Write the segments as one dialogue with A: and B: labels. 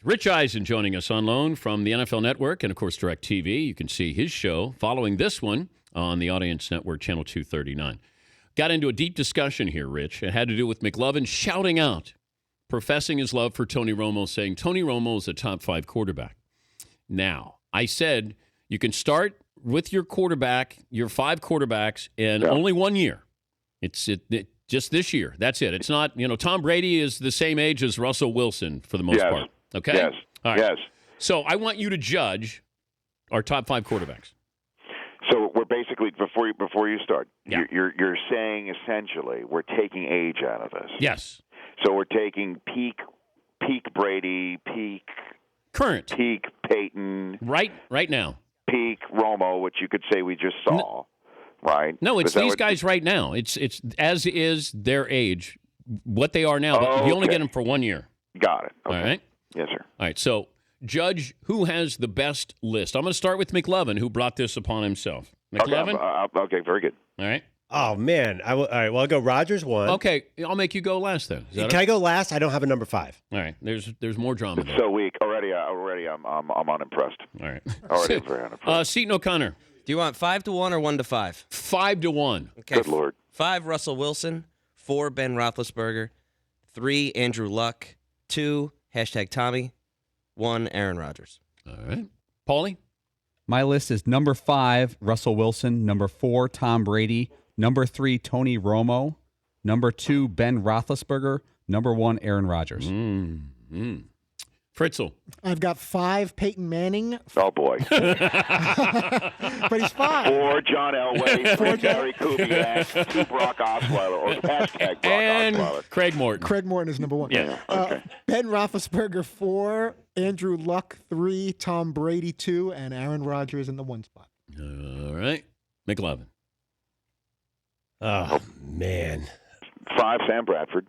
A: Rich Eisen joining us on loan from the NFL Network and, of course, DirecTV. You can see his show following this one on the Audience Network, Channel 239. Got into a deep discussion here, Rich. It had to do with McLovin shouting out, professing his love for Tony Romo, saying Tony Romo is a top 5 quarterback. Now, I said you can start with your quarterback, your 5 quarterbacks, in only 1 year. It's just this year. That's it. It's not, Tom Brady is the same age as Russell Wilson for the most part. Okay?
B: Yes.
A: All right.
B: Yes.
A: So I want you to judge our top 5 quarterbacks.
B: So we're basically before you start,
A: Yeah.
B: you're saying essentially we're taking age out of this.
A: Yes.
B: So we're taking peak Brady,
A: Current.
B: peak Peyton,
A: Right now.
B: peak Romo, which you could say we just saw, right?
A: No, it's these guys right now. It's as is their age, what they are now. But you only get them for 1 year.
B: Got it. Okay.
A: All right?
B: Yes, sir.
A: All right, so judge who has the best list. I'm going to start with McLovin, who brought this upon himself. McLovin?
B: Okay, very good.
A: All right.
C: Oh, man. All right, well, I'll go Rodgers 1.
A: Okay, I'll make you go last then.
C: Can I go last? I don't have a number 5.
A: All right, there's more drama there.
B: So weak. Already I'm unimpressed.
A: All right.
B: Already very unimpressed.
A: Seton O'Connor.
D: Do you want 5-1 or 1-5?
A: 5-1.
D: Okay.
B: Good Lord.
D: 5, Russell Wilson. 4, Ben Roethlisberger. 3, Andrew Luck. 2, #Tommy. 1, Aaron Rodgers.
A: All right. Paulie?
E: My list is number 5, Russell Wilson. Number 4, Tom Brady. Number 3, Tony Romo. Number 2, Ben Roethlisberger. Number 1, Aaron Rodgers.
A: Fritzl.
F: I've got 5, Peyton Manning,
B: Oh boy.
F: but he's 5.
B: 4, John Elway. 3, Gary Kubiak. 2, Brock Osweiler. Or #Brock
A: And
B: Osweiler.
A: Craig Morton.
F: Craig Morton is number 1.
A: Yeah.
B: Okay.
F: Ben Roethlisberger 4, Andrew Luck 3, Tom Brady 2, and Aaron Rodgers in the 1 spot.
A: All right. McLovin.
C: Oh, man.
B: 5, Sam Bradford.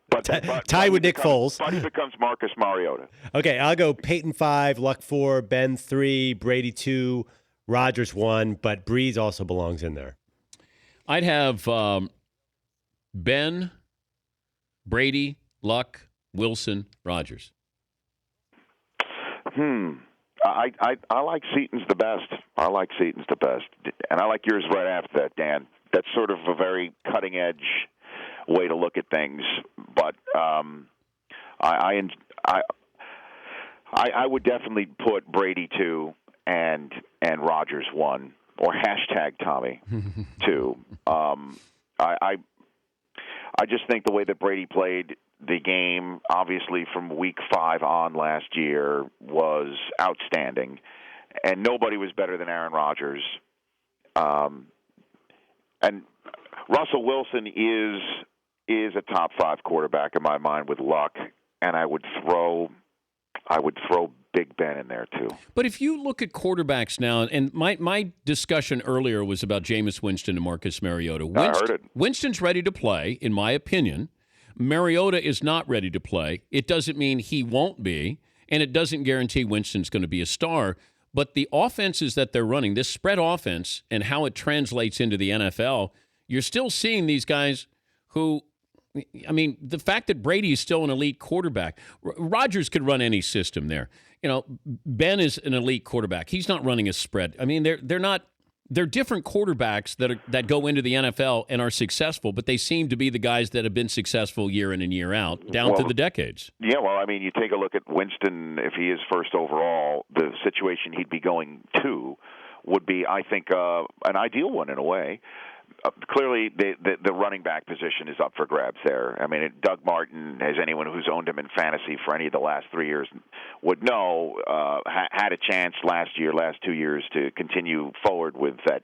B: But
C: Tied with Nick Foles.
B: Buddy becomes Marcus Mariota.
C: Okay, I'll go Peyton 5, Luck 4, Ben 3, Brady 2, Rodgers 1, but Breeze also belongs in there.
A: I'd have Ben, Brady, Luck, Wilson, Rodgers.
B: I like Seton's the best. And I like yours right after that, Dan. That's sort of a very cutting edge way to look at things, but I would definitely put Brady 2 and Rodgers 1 or #Tommy 2. I just think the way that Brady played the game, obviously from week 5 on last year, was outstanding, and nobody was better than Aaron Rodgers. And Russell Wilson is a top 5 quarterback in my mind with Luck, and I would throw Big Ben in there too.
A: But if you look at quarterbacks now, and my discussion earlier was about Jameis Winston and Marcus Mariota.
B: I heard it.
A: Winston's ready to play, in my opinion. Mariota is not ready to play. It doesn't mean he won't be, and it doesn't guarantee Winston's going to be a star. But the offenses that they're running, this spread offense and how it translates into the NFL, you're still seeing these guys who, I mean, the fact that Brady is still an elite quarterback, Rodgers could run any system there. Ben is an elite quarterback. He's not running a spread. I mean, they're different quarterbacks that go into the NFL and are successful, but they seem to be the guys that have been successful year in and year out down through the decades.
B: Yeah, well, I mean, you take a look at Winston, if he is first overall, the situation he'd be going to would be, I think, an ideal one in a way. Clearly, the running back position is up for grabs there. I mean, Doug Martin, as anyone who's owned him in fantasy for any of the last 3 years would know, had a chance last 2 years to continue forward with that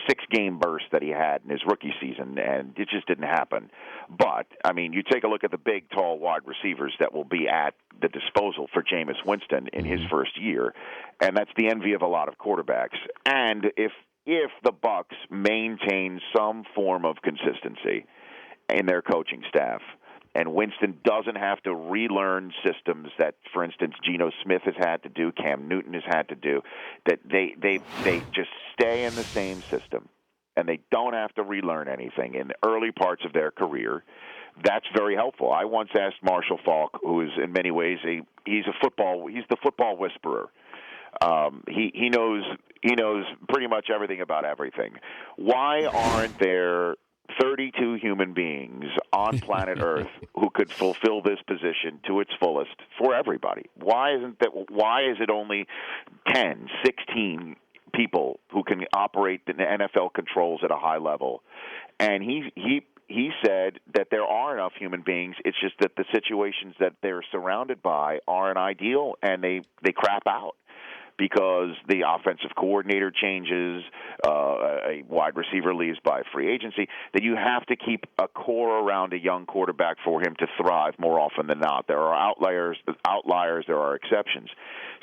B: 6-game burst that he had in his rookie season, and it just didn't happen. But, I mean, you take a look at the big, tall wide receivers that will be at the disposal for Jameis Winston in his first year, and that's the envy of a lot of quarterbacks. And if the Bucs maintain some form of consistency in their coaching staff, and Winston doesn't have to relearn systems that, for instance, Geno Smith has had to do, Cam Newton has had to do, that they just stay in the same system, and they don't have to relearn anything in the early parts of their career, that's very helpful. I once asked Marshall Falk, who is in many ways he's the football whisperer. He knows pretty much everything about everything. Why aren't there 32 human beings on planet Earth who could fulfill this position to its fullest for everybody? Why is it only 10, 16 people who can operate the NFL controls at a high level? And he said that there are enough human beings. It's just that the situations that they're surrounded by aren't ideal, and they crap out because the offensive coordinator changes, a wide receiver leaves by free agency, that you have to keep a core around a young quarterback for him to thrive more often than not. There are outliers, there are exceptions.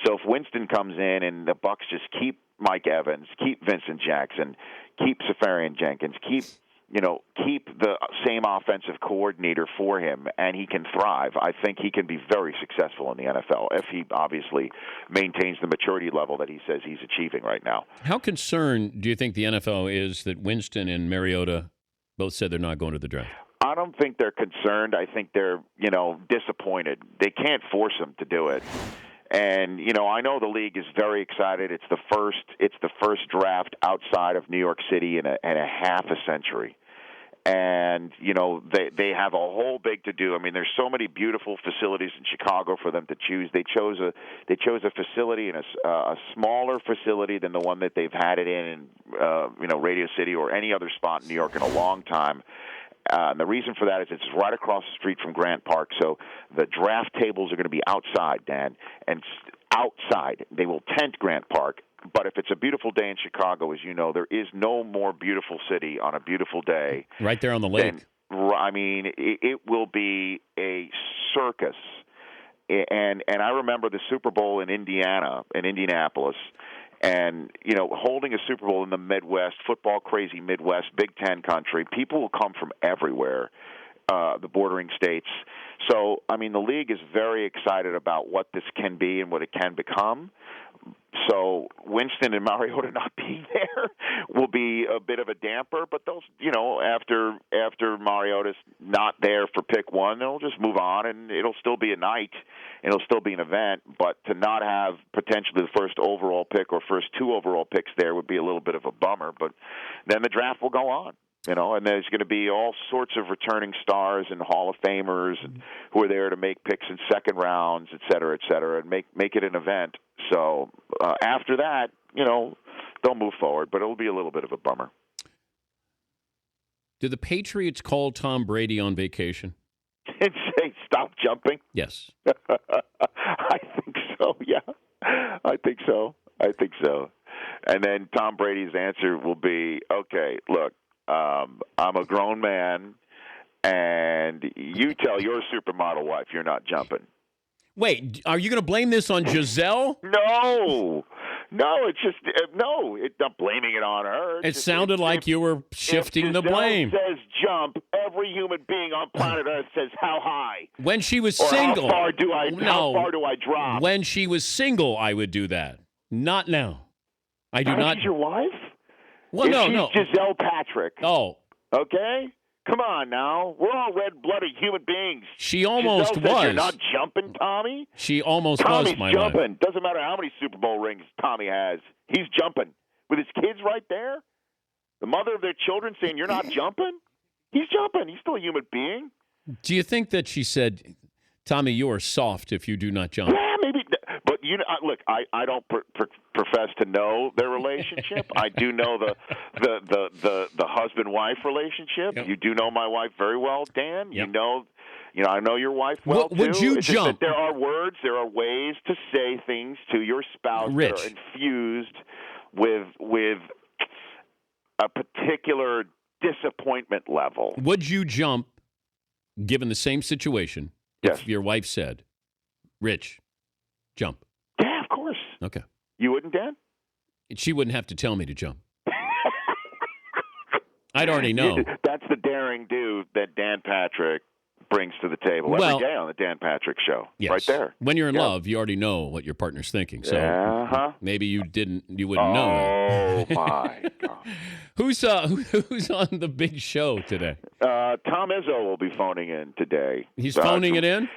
B: So if Winston comes in and the Bucs just keep Mike Evans, keep Vincent Jackson, keep Safarian Jenkins, keep the same offensive coordinator for him, and he can thrive, I think he can be very successful in the NFL if he obviously maintains the maturity level that he says he's achieving right now.
A: How concerned do you think the NFL is that Winston and Mariota both said they're not going to the draft?
B: I don't think they're concerned. I think they're, disappointed. They can't force him to do it. And, I know the league is very excited. It's the first draft outside of New York City in a half a century. And, they have a whole big to do. I mean, there's so many beautiful facilities in Chicago for them to choose. They chose a facility in a smaller facility than the one that they've had it in Radio City or any other spot in New York in a long time. And the reason for that is it's right across the street from Grant Park, so the draft tables are going to be outside, Dan, and outside. They will tent Grant Park, but if it's a beautiful day in Chicago, as you know, there is no more beautiful city on a beautiful day.
A: Right there on the lake.
B: It will be a circus. And I remember the Super Bowl in Indianapolis, and, holding a Super Bowl in the Midwest, football-crazy Midwest, Big Ten country, people will come from everywhere, the bordering states. So, the league is very excited about what this can be and what it can become. So Winston and Mariota not being there will be a bit of a damper, but they'll, after Mariota's not there for pick one, they'll just move on, and it'll still be a night, and it'll still be an event. But to not have potentially the first overall pick or first two overall picks there would be a little bit of a bummer. But then the draft will go on. And there's going to be all sorts of returning stars and Hall of Famers and who are there to make picks in second rounds, et cetera, and make it an event. So after that, they'll move forward, but it'll be a little bit of a bummer.
A: Do the Patriots call Tom Brady on vacation?
B: And say, stop jumping?
A: Yes.
B: I think so, yeah. I think so. And then Tom Brady's answer will be, okay, look, I'm a grown man, and you tell your supermodel wife you're not jumping.
A: Wait, are you going to blame this on Giselle?
B: No, it's just no. It's not blaming it on her.
A: It sounded like you were shifting the blame.
B: If Giselle says jump, every human being on planet Earth says how high.
A: When she was
B: or
A: single,
B: how far do I drop?
A: When she was single, I would do that. Not now. I do not.
B: She's your wife?
A: Well, no.
B: Giselle Patrick.
A: Oh.
B: Okay? Come on now. We're all red-blooded human beings.
A: She almost
B: Giselle
A: was.
B: You're not jumping, Tommy?
A: She almost
B: Tommy's
A: was, my
B: jumping.
A: wife.
B: Doesn't matter how many Super Bowl rings Tommy has. He's jumping. With his kids right there? The mother of their children saying, you're not jumping? He's jumping. He's still a human being.
A: Do you think that she said, Tommy, you are soft if you do not jump?
B: Yeah, maybe. But, look, I don't profess to know their relationship. I do know the husband-wife relationship.
A: Yep.
B: You do know my wife very well, Dan.
A: Yep.
B: I know your wife well, too.
A: Would you
B: it's just
A: jump?
B: that there are words, there are ways to say things to your spouse
A: Rich.
B: that are infused with a particular disappointment level.
A: Would you jump, given the same situation,
B: Yes.
A: if your wife said, Rich, jump?
B: Yeah, of course.
A: Okay.
B: You wouldn't, Dan?
A: She wouldn't have to tell me to jump. I'd already know.
B: That's the daring do that Dan Patrick brings to the table
A: Well-
B: every day on the Dan Patrick Show.
A: Yes.
B: Right there.
A: When you're in
B: Yeah.
A: love, you already know what your partner's thinking. So
B: Uh-huh.
A: maybe you wouldn't know.
B: Oh, my God.
A: Who's on the big show today?
B: Tom Izzo will be phoning in today.
A: He's phoning it in?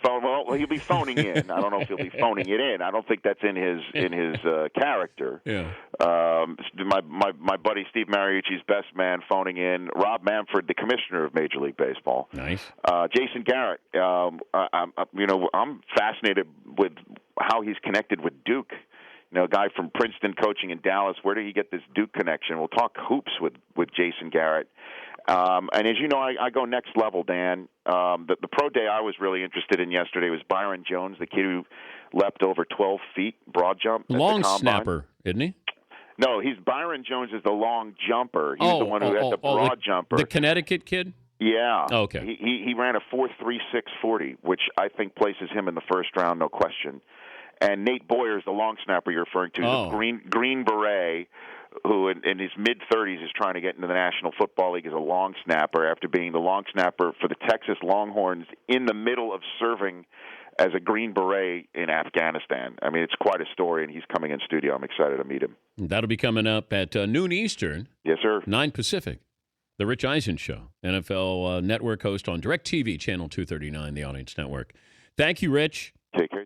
B: Well, he'll be phoning in. I don't know if he'll be phoning it in. I don't think that's in his character.
A: Yeah.
B: My buddy Steve Mariucci's best man phoning in. Rob Manfred, the commissioner of Major League Baseball.
A: Nice.
B: Jason Garrett. I'm fascinated with how he's connected with Duke. A guy from Princeton coaching in Dallas. Where did he get this Duke connection? We'll talk hoops with Jason Garrett. And as you know, I go next level, Dan. The pro day I was really interested in yesterday was Byron Jones, the kid who leapt over 12 feet broad jump. At
A: Long
B: the combine.
A: snapper, isn't he?
B: No, Byron Jones is the long jumper. He's the one who had the broad jumper.
A: The Connecticut kid?
B: Yeah.
A: Okay.
B: He ran a 4.36 40, which I think places him in the first round, no question. And Nate Boyer is the long snapper you're referring to, the Green Beret, who in his mid-30s is trying to get into the National Football League as a long snapper after being the long snapper for the Texas Longhorns in the middle of serving as a Green Beret in Afghanistan. I mean, it's quite a story, and he's coming in studio. I'm excited to meet him.
A: That'll be coming up at noon Eastern.
B: Yes, sir.
A: 9 Pacific. The Rich Eisen Show, NFL Network host on DirecTV, Channel 239, the Audience Network. Thank you, Rich.
B: Take care.